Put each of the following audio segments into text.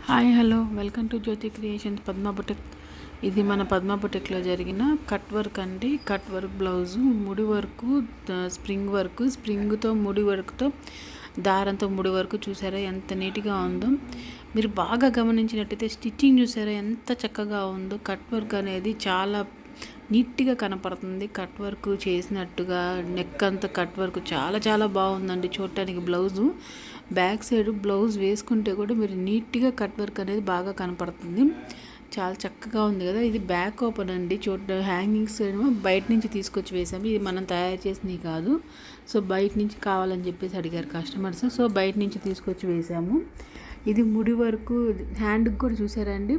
Hi hello welcome to Jyothi creations Padma boutique. ఇది మన పద్మా బుటెక్లో జరిగిన కట్ వర్క్ అండి. కట్ వర్క్ బ్లౌజు, ముడి వర్కు, స్ప్రింగ్ వర్క్, స్ప్రింగ్తో ముడి వర్క్తో దారంతో ముడి వరకు చూసారా ఎంత నీట్గా ఉందో. మీరు బాగా గమనించినట్టయితే స్టిచ్చింగ్ చూసారా ఎంత చక్కగా ఉందో. కట్ వర్క్ అనేది చాలా నీట్గా కనపడుతుంది. కట్ వర్క్ చేసినట్టుగా నెక్ అంతా కట్ వర్క్ చాలా చాలా బాగుందండి చూడటానికి. బ్లౌజు బ్యాక్ సైడ్ బ్లౌజ్ వేసుకుంటే కూడా మీరు నీట్గా కట్ వర్క్ అనేది బాగా కనపడుతుంది. చాలా చక్కగా ఉంది కదా. ఇది బ్యాక్ ఓపెన్ అండి. హ్యాంగింగ్స్ ఏమో బయట నుంచి తీసుకొచ్చి వేసాము. ఇది మనం తయారు చేసినవి కాదు. సో బయట నుంచి కావాలని చెప్పేసి అడిగారు కస్టమర్స్. సో బయట నుంచి తీసుకొచ్చి వేసాము. ఇది ముడి వరకు హ్యాండ్కి కూడా చూసారండి.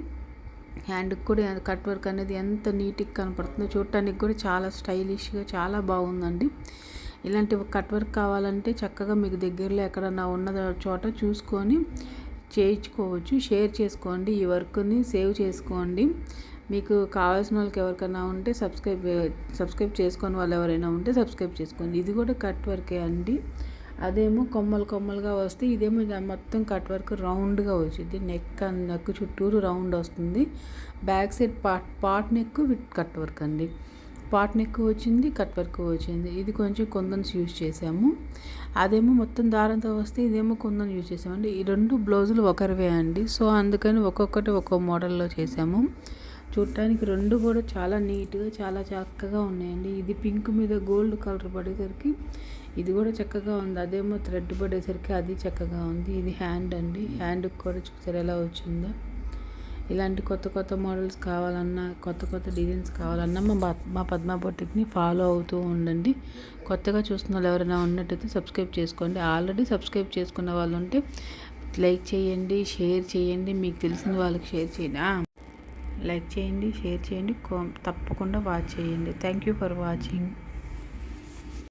హ్యాండ్కి కూడా కట్ వర్క్ అనేది ఎంత నీట్గా కనపడుతుందో చూడటానికి కూడా చాలా స్టైలిష్గా చాలా బాగుందండి. ఇలాంటి కట్ వర్క్ కావాలంటే చక్కగా మీకు దగ్గరలో ఎక్కడన్నా ఉన్న చోట చూసుకొని చేయించుకోవచ్చు. షేర్ చేసుకోండి, ఈ వర్క్ని సేవ్ చేసుకోండి. మీకు కావాల్సిన వాళ్ళకి ఎవరికైనా ఉంటే సబ్స్క్రైబ్ చేసుకొని వాళ్ళు ఎవరైనా ఉంటే సబ్స్క్రైబ్ చేసుకోండి. ఇది కూడా కట్ వర్కే అండి. అదేమో కొమ్మలుగా వస్తే ఇదేమో మొత్తం కట్ వర్క్ రౌండ్గా వచ్చింది. నెక్ చుట్టూరు రౌండ్ వస్తుంది. Back side part neck with cut work అండి. పార్ట్ నెక్ వచ్చింది, కట్ వర్క్ వచ్చింది. ఇది కొంచెం కుందన్స్ యూజ్ చేసాము. అదేమో మొత్తం దారంతో వస్తే ఇదేమో కుందన్ యూజ్ చేసామండి. ఈ రెండు బ్లౌజులు ఒకరివే అండి. సో అందుకని ఒక్కొక్కటి ఒక్కో మోడల్లో చేసాము. చూడటానికి రెండు కూడా చాలా నీట్గా చాలా చక్కగా ఉన్నాయండి. ఇది పింక్ మీద గోల్డ్ కలర్ పడేసరికి ఇది కూడా చక్కగా ఉంది. అదేమో థ్రెడ్ పడేసరికి అది చక్కగా ఉంది. ఇది హ్యాండ్ అండి. హ్యాండ్కి కూడా చూసారు ఎలా వచ్చిందో. ఇలాంటి కొత్త మోడల్స్ కావాలన్నా, కొత్త డిజైన్స్ కావాలన్నా మా పద్మా బొటిక్ని ఫాలో అవుతూ ఉండండి. కొత్తగా చూస్తున్న వాళ్ళు ఎవరైనా ఉన్నట్టయితే సబ్స్క్రైబ్ చేసుకోండి. ఆల్రెడీ సబ్స్క్రైబ్ చేసుకున్న వాళ్ళు ఉంటే లైక్ చేయండి, షేర్ చేయండి. మీకు తెలిసిన వాళ్ళకి షేర్ చేయండి. లైక్ చేయండి, షేర్ చేయండి, తప్పకుండా వాచ్ చేయండి. Thank you for watching.